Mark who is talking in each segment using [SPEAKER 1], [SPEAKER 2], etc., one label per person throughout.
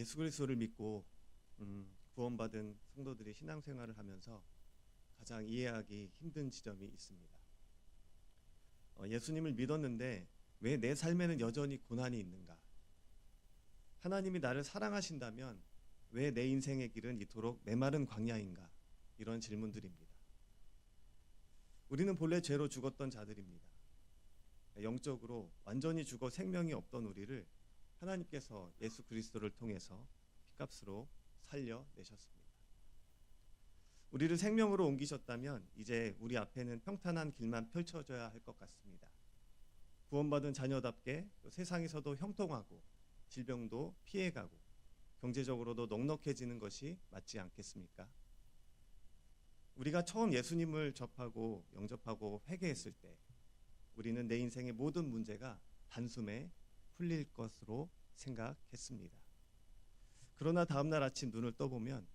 [SPEAKER 1] 예수 그리스도를 믿고 구원받은 성도들이 신앙생활을 하면서 가장 이해하기 힘든 지점이 있습니다. 예수님을 믿었는데 왜 내 삶에는 여전히 고난이 있는가? 하나님이 나를 사랑하신다면 왜 내 인생의 길은 이토록 메마른 광야인가? 이런 질문들입니다. 우리는 본래 죄로 죽었던 자들입니다. 영적으로 완전히 죽어 생명이 없던 우리를 하나님께서 예수 그리스도를 통해서 피값으로 살려내셨습니다. 우리를 생명으로 옮기셨다면 이제 우리 앞에는 평탄한 길만 펼쳐져야 할 것 같습니다. 구원받은 자녀답게 세상에서도 형통하고 질병도 피해가고 경제적으로도 넉넉해지는 것이 맞지 않겠습니까? 우리가 처음 예수님을 접하고 영접하고 회개했을 때 우리는 내 인생의 모든 문제가 단숨에 풀릴 것으로 생각했습니다. 그러나 다음날 아침 눈을 떠보면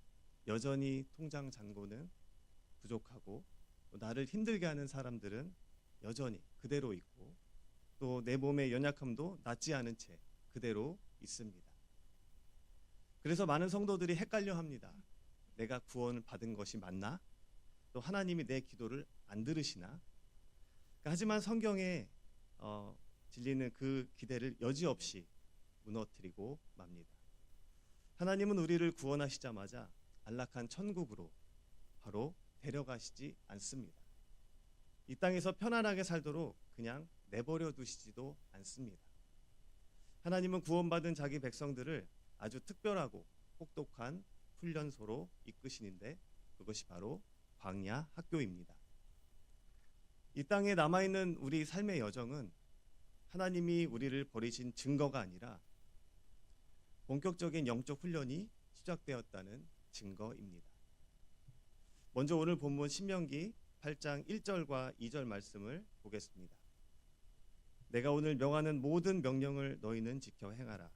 [SPEAKER 1] 여전히 통장 잔고는 부족하고 또 나를 힘들게 하는 사람들은 여전히 그대로 있고 또 내 몸의 연약함도 낫지 않은 채 그대로 있습니다. 그래서 많은 성도들이 헷갈려 합니다. 내가 구원을 받은 것이 맞나? 또 하나님이 내 기도를 안 들으시나? 하지만 성경에 진리는 그 기대를 여지없이 무너뜨리고 맙니다. 하나님은 우리를 구원하시자마자 안락한 천국으로 바로 데려가시지 않습니다. 이 땅에서 편안하게 살도록 그냥 내버려 두시지도 않습니다. 하나님은 구원받은 자기 백성들을 아주 특별하고 혹독한 훈련소로 이끄시는데 그것이 바로 광야 학교입니다. 이 땅에 남아있는 우리 삶의 여정은 하나님이 우리를 버리신 증거가 아니라 본격적인 영적 훈련이 시작되었다는 증거입니다. 먼저 오늘 본문 신명기 8장 1절과 2절 말씀을 보겠습니다. 내가 오늘 명하는 모든 명령을 너희는 지켜 행하라.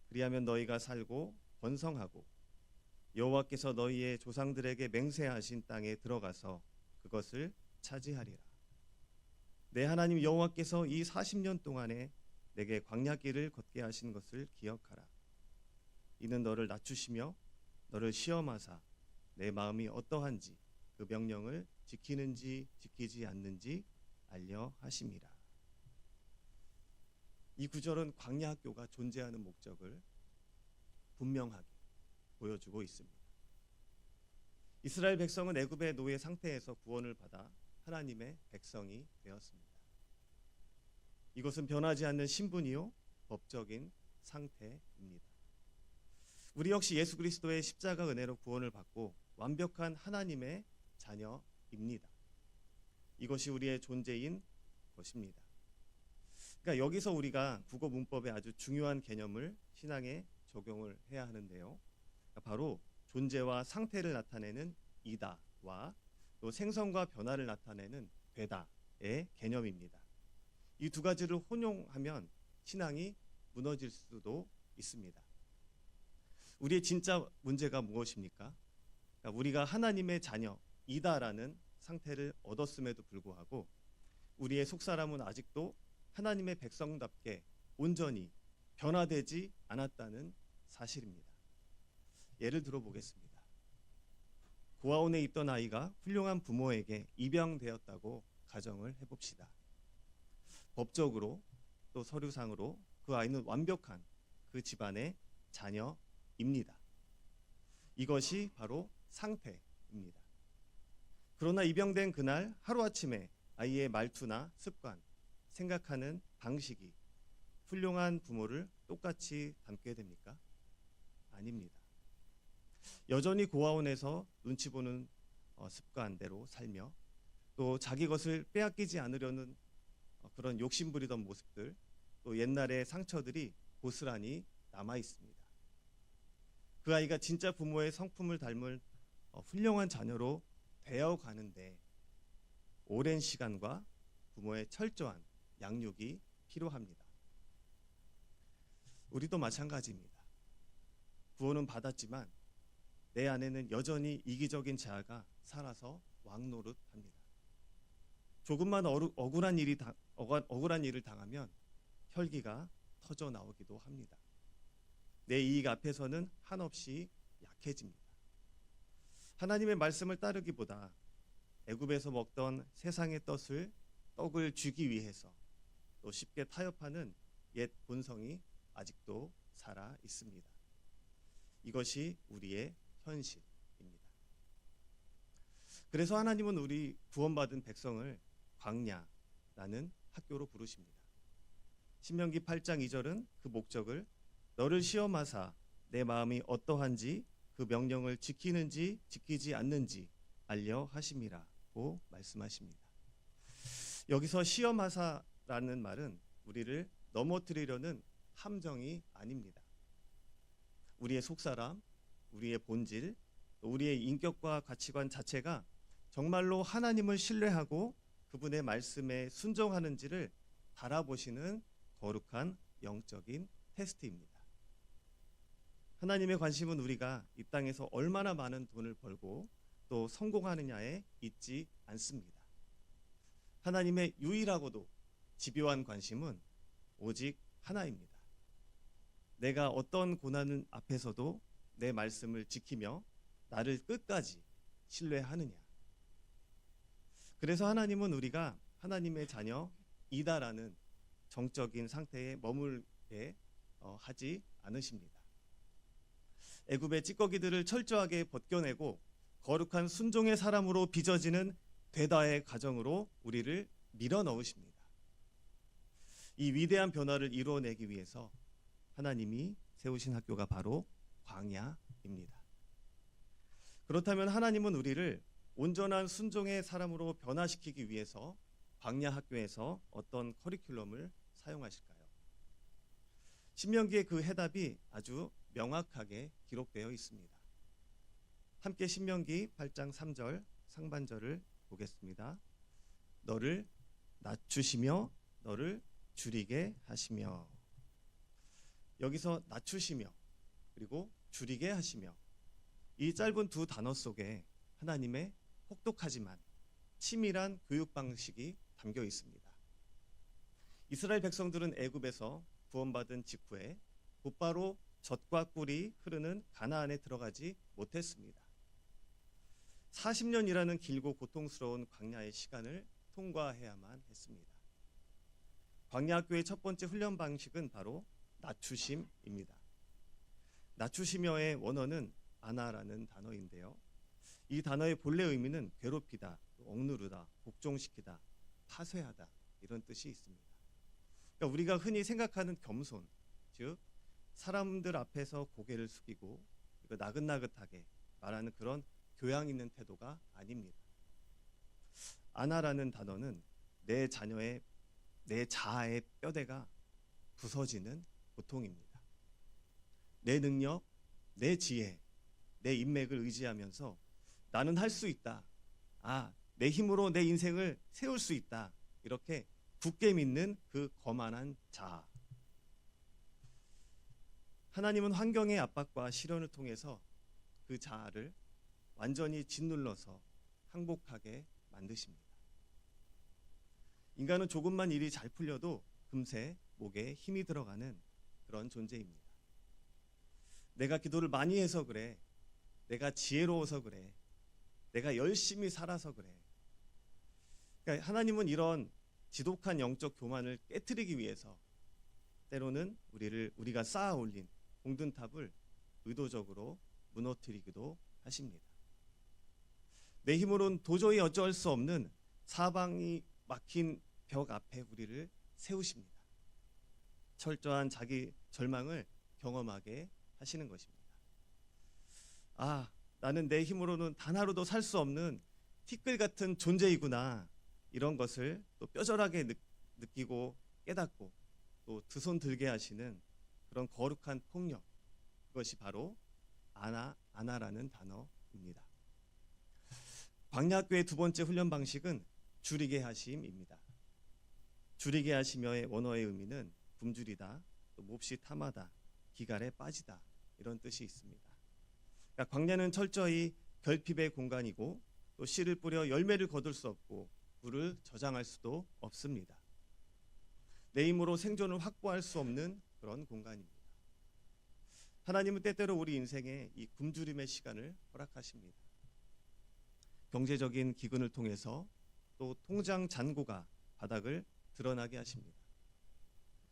[SPEAKER 1] 그리하면 너희가 살고 번성하고 여호와께서 너희의 조상들에게 맹세하신 땅에 들어가서 그것을 차지하리라. 내 하나님 여호와께서 이 40년 동안에 내게 광야길을 걷게 하신 것을 기억하라. 이는 너를 낮추시며 너를 시험하사 내 마음이 어떠한지 그 명령을 지키는지 지키지 않는지 알려 하심이라. 이 구절은 광야 학교가 존재하는 목적을 분명하게 보여주고 있습니다. 이스라엘 백성은 애굽의 노예 상태에서 구원을 받아 하나님의 백성이 되었습니다. 이것은 변하지 않는 신분이요 법적인 상태입니다. 우리 역시 예수 그리스도의 십자가 은혜로 구원을 받고 완벽한 하나님의 자녀입니다. 이것이 우리의 존재인 것입니다. 그러니까 여기서 우리가 국어 문법의 아주 중요한 개념을 신앙에 적용을 해야 하는데요. 바로 존재와 상태를 나타내는 이다와 또 생성과 변화를 나타내는 되다의 개념입니다. 이 두 가지를 혼용하면 신앙이 무너질 수도 있습니다. 우리의 진짜 문제가 무엇입니까? 그러니까 우리가 하나님의 자녀이다라는 상태를 얻었음에도 불구하고 우리의 속사람은 아직도 하나님의 백성답게 온전히 변화되지 않았다는 사실입니다. 예를 들어 보겠습니다. 고아원에 있던 아이가 훌륭한 부모에게 입양되었다고 가정을 해봅시다. 법적으로 또 서류상으로 그 아이는 완벽한 그 집안의 자녀입니다. 이것이 바로 상태입니다. 그러나 입양된 그날 하루아침에 아이의 말투나 습관, 생각하는 방식이 훌륭한 부모를 똑같이 닮게 됩니까? 아닙니다. 여전히 고아원에서 눈치 보는 습관대로 살며 또 자기 것을 빼앗기지 않으려는 그런 욕심부리던 모습들, 또 옛날의 상처들이 고스란히 남아 있습니다. 그 아이가 진짜 부모의 성품을 닮을 훌륭한 자녀로 되어가는데 오랜 시간과 부모의 철저한 양육이 필요합니다. 우리도 마찬가지입니다. 구원은 받았지만 내 안에는 여전히 이기적인 자아가 살아서 왕노릇합니다. 조금만 억울한 일을 당하면 혈기가 터져 나오기도 합니다. 내 이익 앞에서는 한없이 약해집니다. 하나님의 말씀을 따르기보다 애굽에서 먹던 세상의 떡을 주기 위해서 또 쉽게 타협하는 옛 본성이 아직도 살아 있습니다. 이것이 우리의 현실입니다. 그래서 하나님은 우리 구원받은 백성을 광야라는 학교로 부르십니다. 신명기 8장 2절은 그 목적을 너를 시험하사 내 마음이 어떠한지 그 명령을 지키는지 지키지 않는지 알려 하심이라고 말씀하십니다. 여기서 시험하사라는 말은 우리를 넘어뜨리려는 함정이 아닙니다. 우리의 속사람, 우리의 본질, 우리의 인격과 가치관 자체가 정말로 하나님을 신뢰하고 그분의 말씀에 순종하는지를 달아보시는 거룩한 영적인 테스트입니다. 하나님의 관심은 우리가 이 땅에서 얼마나 많은 돈을 벌고 또 성공하느냐에 있지 않습니다. 하나님의 유일하고도 집요한 관심은 오직 하나입니다. 내가 어떤 고난 앞에서도 내 말씀을 지키며 나를 끝까지 신뢰하느냐. 그래서 하나님은 우리가 하나님의 자녀이다라는 정적인 상태에 머물게 하지 않으십니다. 애굽의 찌꺼기들을 철저하게 벗겨내고 거룩한 순종의 사람으로 빚어지는 되다의 과정으로 우리를 밀어넣으십니다. 이 위대한 변화를 이루어내기 위해서 하나님이 세우신 학교가 바로 광야입니다. 그렇다면 하나님은 우리를 온전한 순종의 사람으로 변화시키기 위해서 광야 학교에서 어떤 커리큘럼을 사용하실까요? 신명기의 그 해답이 아주 명확하게 기록되어 있습니다. 함께 신명기 8장 3절 상반절을 보겠습니다. 너를 낮추시며 너를 줄이게 하시며. 여기서 낮추시며 그리고 줄이게 하시며, 이 짧은 두 단어 속에 하나님의 혹독하지만 치밀한 교육 방식이 담겨 있습니다. 이스라엘 백성들은 애굽에서 구원받은 직후에 곧바로 젖과 꿀이 흐르는 가나안에 들어가지 못했습니다. 40년이라는 길고 고통스러운 광야의 시간을 통과해야만 했습니다. 광야 학교의 첫 번째 훈련 방식은 바로 낮추심입니다. 낮추시며의 원어는 아나라는 단어인데요. 이 단어의 본래 의미는 괴롭히다, 억누르다, 복종시키다, 파쇄하다 이런 뜻이 있습니다. 그러니까 우리가 흔히 생각하는 겸손, 즉 사람들 앞에서 고개를 숙이고 나긋나긋하게 말하는 그런 교양 있는 태도가 아닙니다. 아나라는 단어는 내 자아의 뼈대가 부서지는 고통입니다. 내 능력, 내 지혜, 내 인맥을 의지하면서 나는 할 수 있다. 내 힘으로 내 인생을 세울 수 있다. 이렇게 굳게 믿는 그 거만한 자아. 하나님은 환경의 압박과 시련을 통해서 그 자아를 완전히 짓눌러서 항복하게 만드십니다. 인간은 조금만 일이 잘 풀려도 금세 목에 힘이 들어가는 그런 존재입니다. 내가 기도를 많이 해서 그래. 내가 지혜로워서 그래. 내가 열심히 살아서 그래. 그러니까 하나님은 이런 지독한 영적 교만을 깨트리기 위해서 때로는 우리가 쌓아 올린 공든탑을 의도적으로 무너뜨리기도 하십니다. 내 힘으로는 도저히 어쩔 수 없는 사방이 막힌 벽 앞에 우리를 세우십니다. 철저한 자기 절망을 경험하게 하시는 것입니다. 나는 내 힘으로는 단 하루도 살 수 없는 티끌 같은 존재이구나. 이런 것을 또 뼈저하게 느끼고 깨닫고 또 두 손 들게 하시는 그런 거룩한 폭력, 그것이 바로 아나라는 단어입니다. 광야학교의 두 번째 훈련 방식은 줄이게 하심입니다. 줄이게 하시며의 원어의 의미는 굶주리다, 또 몹시 탐하다, 기갈에 빠지다 이런 뜻이 있습니다. 그러니까 광야는 철저히 결핍의 공간이고 또 씨를 뿌려 열매를 거둘 수 없고 물을 저장할 수도 없습니다. 내 힘으로 생존을 확보할 수 없는 그런 공간입니다. 하나님은 때때로 우리 인생에 이 굶주림의 시간을 허락하십니다. 경제적인 기근을 통해서 또 통장 잔고가 바닥을 드러나게 하십니다.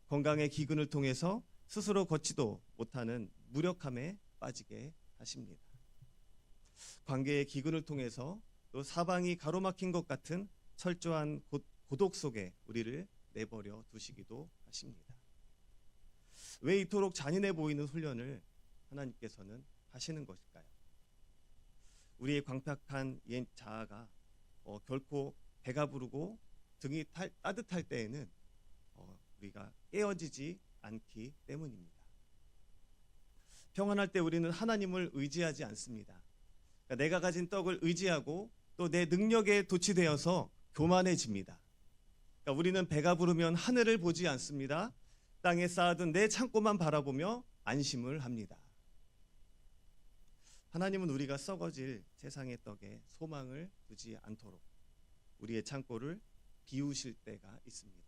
[SPEAKER 1] 건강의 기근을 통해서 스스로 걷지도 못하는 무력함에 빠지게 하십니다. 관계의 기근을 통해서 또 사방이 가로막힌 것 같은 철저한 고독 속에 우리를 내버려 두시기도 하십니다. 왜 이토록 잔인해 보이는 훈련을 하나님께서는 하시는 것일까요? 우리의 광팍한 옛 자아가 결코 배가 부르고 등이 따뜻할 때에는 우리가 깨어지지 않기 때문입니다. 평안할 때 우리는 하나님을 의지하지 않습니다. 그러니까 내가 가진 떡을 의지하고 또 내 능력에 도취되어서 교만해집니다. 그러니까 우리는 배가 부르면 하늘을 보지 않습니다. 땅에 쌓아둔 내 창고만 바라보며 안심을 합니다. 하나님은 우리가 썩어질 세상의 떡에 소망을 두지 않도록 우리의 창고를 비우실 때가 있습니다.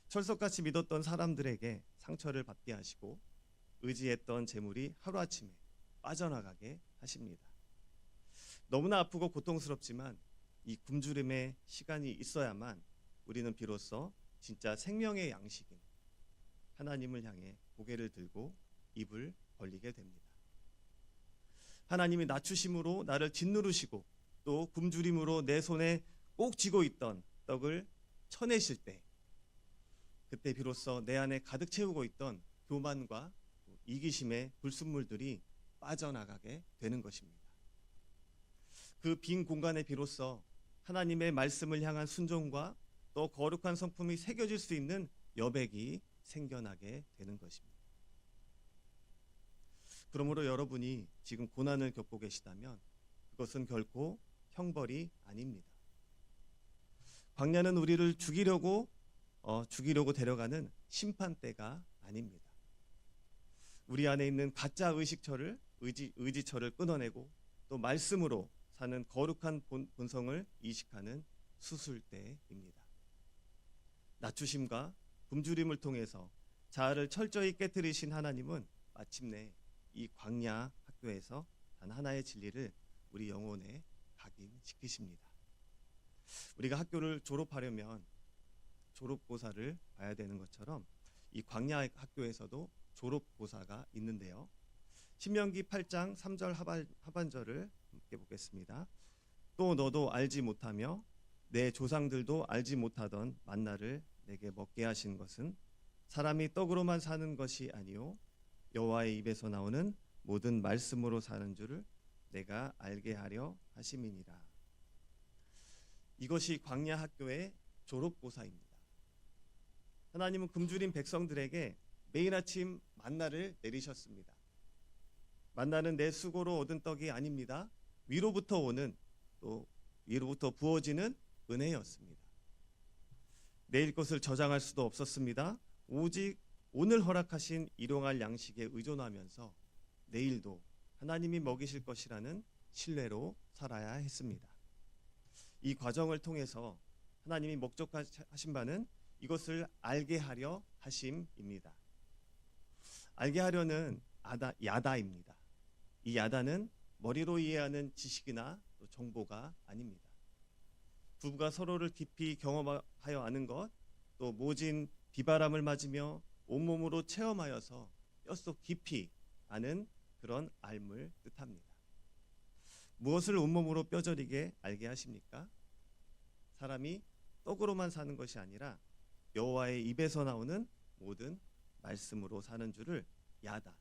[SPEAKER 1] 철석같이 믿었던 사람들에게 상처를 받게 하시고 의지했던 재물이 하루아침에 빠져나가게 하십니다. 너무나 아프고 고통스럽지만 이 굶주림의 시간이 있어야만 우리는 비로소 진짜 생명의 양식인 하나님을 향해 고개를 들고 입을 벌리게 됩니다. 하나님이 낮추심으로 나를 짓누르시고 또 굶주림으로 내 손에 꼭 쥐고 있던 떡을 쳐내실 때, 그때 비로소 내 안에 가득 채우고 있던 교만과 이기심의 불순물들이 빠져나가게 되는 것입니다. 그 빈 공간에 비로소 하나님의 말씀을 향한 순종과 또 거룩한 성품이 새겨질 수 있는 여백이 생겨나게 되는 것입니다. 그러므로 여러분이 지금 고난을 겪고 계시다면 그것은 결코 형벌이 아닙니다. 광야는 우리를 죽이려고 데려가는 심판대가 아닙니다. 우리 안에 있는 가짜 의지처를 끊어내고 또 말씀으로 사는 거룩한 본성을 이식하는 수술대입니다. 낮추심과 굶주림을 통해서 자아를 철저히 깨뜨리신 하나님은 마침내 이 광야 학교에서 단 하나의 진리를 우리 영혼에 각인시키십니다. 우리가 학교를 졸업하려면 졸업고사를 봐야 되는 것처럼 이 광야 학교에서도 졸업고사가 있는데요. 신명기 8장 3절 하반절을 함께 보겠습니다. 또 너도 알지 못하며 내 조상들도 알지 못하던 만나를 내게 먹게 하신 것은 사람이 떡으로만 사는 것이 아니요 여호와의 입에서 나오는 모든 말씀으로 사는 줄을 내가 알게 하려 하심이니라. 이것이 광야 학교의 졸업고사입니다. 하나님은 굶주린 백성들에게 매일 아침 만나를 내리셨습니다. 만나는 내 수고로 얻은 떡이 아닙니다. 위로부터 오는 또 위로부터 부어지는 은혜였습니다. 내일 것을 저장할 수도 없었습니다. 오직 오늘 허락하신 일용할 양식에 의존하면서 내일도 하나님이 먹이실 것이라는 신뢰로 살아야 했습니다. 이 과정을 통해서 하나님이 목적하신 바는 이것을 알게 하려 하심입니다. 알게 하려는 야다입니다. 이 야다는 머리로 이해하는 지식이나 또 정보가 아닙니다. 부부가 서로를 깊이 경험하여 아는 것, 또 모진 비바람을 맞으며 온몸으로 체험하여서 뼛속 깊이 아는 그런 알물 뜻합니다. 무엇을 온몸으로 뼈저리게 알게 하십니까? 사람이 떡으로만 사는 것이 아니라 여호와의 입에서 나오는 모든 말씀으로 사는 줄을 야다,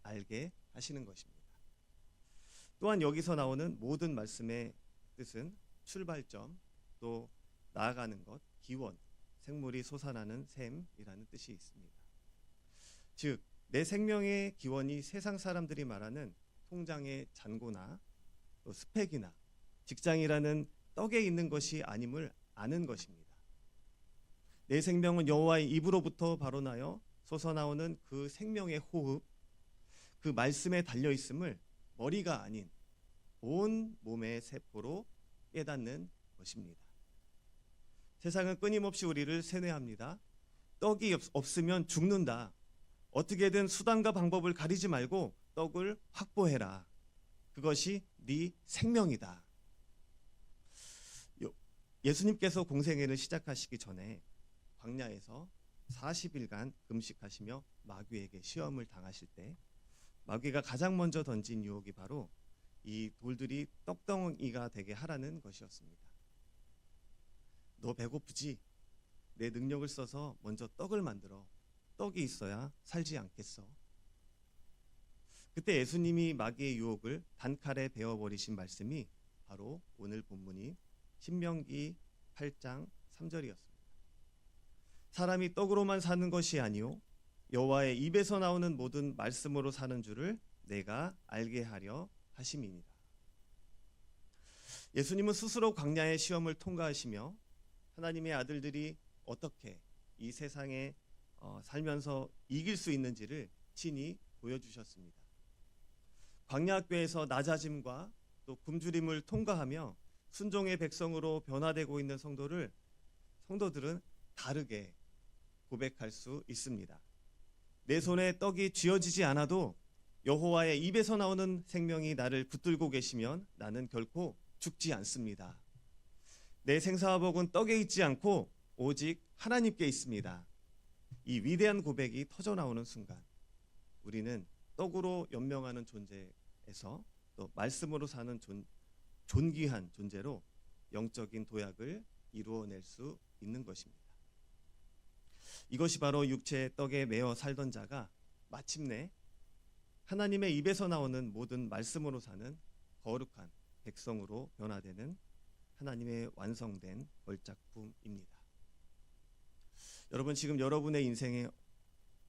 [SPEAKER 1] 알게 하시는 것입니다. 또한 여기서 나오는 모든 말씀의 뜻은 출발점, 또 나아가는 것, 기원, 생물이 솟아나는 샘이라는 뜻이 있습니다. 즉, 내 생명의 기원이 세상 사람들이 말하는 통장의 잔고나 또 스펙이나 직장이라는 떡에 있는 것이 아님을 아는 것입니다. 내 생명은 여호와의 입으로부터 발원하여 솟아나오는 그 생명의 호흡, 그 말씀에 달려 있음을 머리가 아닌 온 몸의 세포로 깨닫는 것입니다. 세상은 끊임없이 우리를 세뇌합니다. 떡이 없으면 죽는다. 어떻게든 수단과 방법을 가리지 말고 떡을 확보해라. 그것이 네 생명이다. 예수님께서 공생애를 시작하시기 전에 광야에서 40일간 금식하시며 마귀에게 시험을 당하실 때 마귀가 가장 먼저 던진 유혹이 바로 이 돌들이 떡덩이가 되게 하라는 것이었습니다. 너 배고프지? 내 능력을 써서 먼저 떡을 만들어. 떡이 있어야 살지 않겠어. 그때 예수님이 마귀의 유혹을 단칼에 베어버리신 말씀이 바로 오늘 본문인 신명기 8장 3절이었습니다. 사람이 떡으로만 사는 것이 아니요 여호와의 입에서 나오는 모든 말씀으로 사는 줄을 내가 알게 하려 하심이니라. 예수님은 스스로 광야의 시험을 통과하시며 하나님의 아들들이 어떻게 이 세상에 살면서 이길 수 있는지를 친히 보여주셨습니다. 광야학교에서 낮아짐과 또 굶주림을 통과하며 순종의 백성으로 변화되고 있는 성도들은 다르게 고백할 수 있습니다. 내 손에 떡이 쥐어지지 않아도 여호와의 입에서 나오는 생명이 나를 붙들고 계시면 나는 결코 죽지 않습니다. 내 생사와 복은 떡에 있지 않고 오직 하나님께 있습니다. 이 위대한 고백이 터져나오는 순간 우리는 떡으로 연명하는 존재에서 또 말씀으로 사는 존귀한 존재로 영적인 도약을 이루어낼 수 있는 것입니다. 이것이 바로 육체의 떡에 매어 살던 자가 마침내 하나님의 입에서 나오는 모든 말씀으로 사는 거룩한 백성으로 변화되는 하나님의 완성된 걸작품입니다. 여러분 지금 여러분의 인생에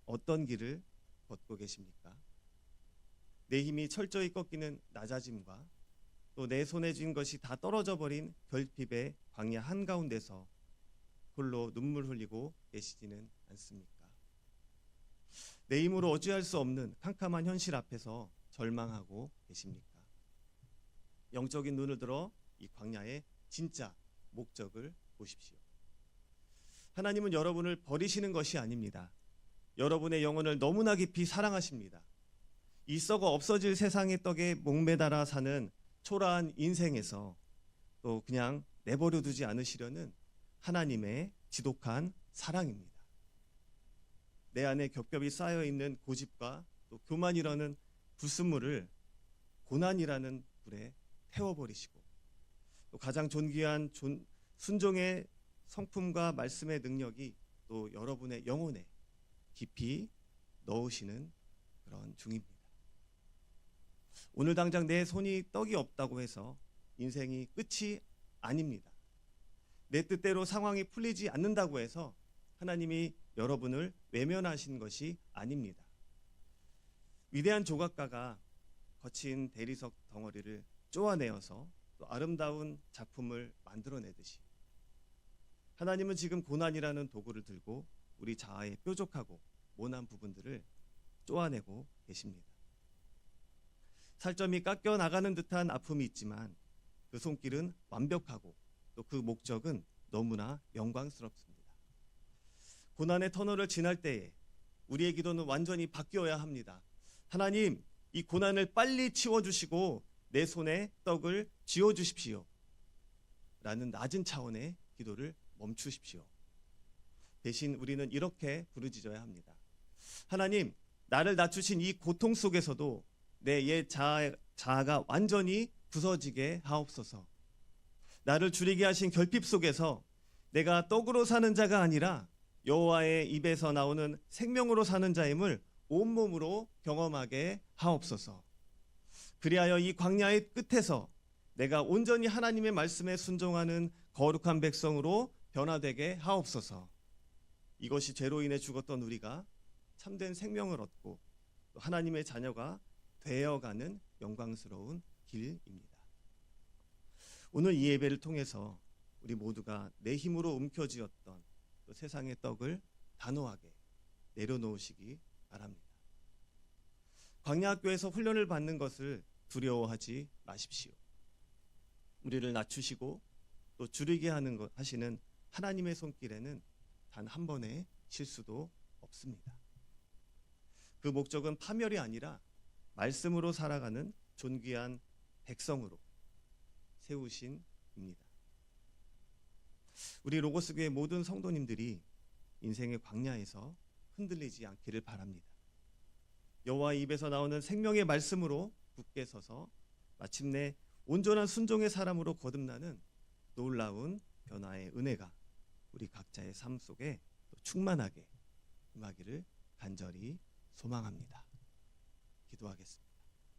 [SPEAKER 1] 어떤 길을 걷고 계십니까? 내 힘이 철저히 꺾이는 낮아짐과 또 내 손에 쥔 것이 다 떨어져 버린 결핍의 광야 한가운데서 홀로 눈물 흘리고 계시지는 않습니까? 내 힘으로 어찌할 수 없는 캄캄한 현실 앞에서 절망하고 계십니까? 영적인 눈을 들어 이 광야의 진짜 목적을 보십시오. 하나님은 여러분을 버리시는 것이 아닙니다. 여러분의 영혼을 너무나 깊이 사랑하십니다. 이 썩어 없어질 세상의 떡에 목매달아 사는 초라한 인생에서 또 그냥 내버려 두지 않으시려는 하나님의 지독한 사랑입니다. 내 안에 겹겹이 쌓여있는 고집과 또 교만이라는 불순물을 고난이라는 불에 태워버리시고 또 가장 존귀한 순종의 성품과 말씀의 능력이 또 여러분의 영혼에 깊이 넣으시는 그런 중입니다. 오늘 당장 내 손이 떡이 없다고 해서 인생이 끝이 아닙니다. 내 뜻대로 상황이 풀리지 않는다고 해서 하나님이 여러분을 외면하신 것이 아닙니다. 위대한 조각가가 거친 대리석 덩어리를 쪼아내어서 또 아름다운 작품을 만들어내듯이 하나님은 지금 고난이라는 도구를 들고 우리 자아의 뾰족하고 모난 부분들을 쪼아내고 계십니다. 살점이 깎여 나가는 듯한 아픔이 있지만 그 손길은 완벽하고 또 그 목적은 너무나 영광스럽습니다. 고난의 터널을 지날 때에 우리의 기도는 완전히 바뀌어야 합니다. 하나님, 이 고난을 빨리 치워주시고 내 손에 떡을 쥐어주십시오. 라는 낮은 차원의 기도를 멈추십시오. 대신 우리는 이렇게 부르짖어야 합니다. 하나님, 나를 낮추신 이 고통 속에서도 내 옛 자아가 완전히 부서지게 하옵소서. 나를 줄이게 하신 결핍 속에서 내가 떡으로 사는 자가 아니라 여호와의 입에서 나오는 생명으로 사는 자임을 온몸으로 경험하게 하옵소서. 그리하여 이 광야의 끝에서 내가 온전히 하나님의 말씀에 순종하는 거룩한 백성으로 변화되게 하옵소서. 이것이 죄로 인해 죽었던 우리가 참된 생명을 얻고 또 하나님의 자녀가 되어가는 영광스러운 길입니다. 오늘 이 예배를 통해서 우리 모두가 내 힘으로 움켜쥐었던 또 세상의 떡을 단호하게 내려놓으시기 바랍니다. 광야학교에서 훈련을 받는 것을 두려워하지 마십시오. 우리를 낮추시고 또 줄이게 하시는 하나님의 손길에는 단 한 번의 실수도 없습니다. 그 목적은 파멸이 아니라 말씀으로 살아가는 존귀한 백성으로 세우신입니다. 우리 로고스 교회 모든 성도님들이 인생의 광야에서 흔들리지 않기를 바랍니다. 여호와의 입에서 나오는 생명의 말씀으로 굳게 서서 마침내 온전한 순종의 사람으로 거듭나는 놀라운 변화의 은혜가 우리 각자의 삶 속에 또 충만하게 임하기를 간절히 소망합니다. 기도하겠습니다.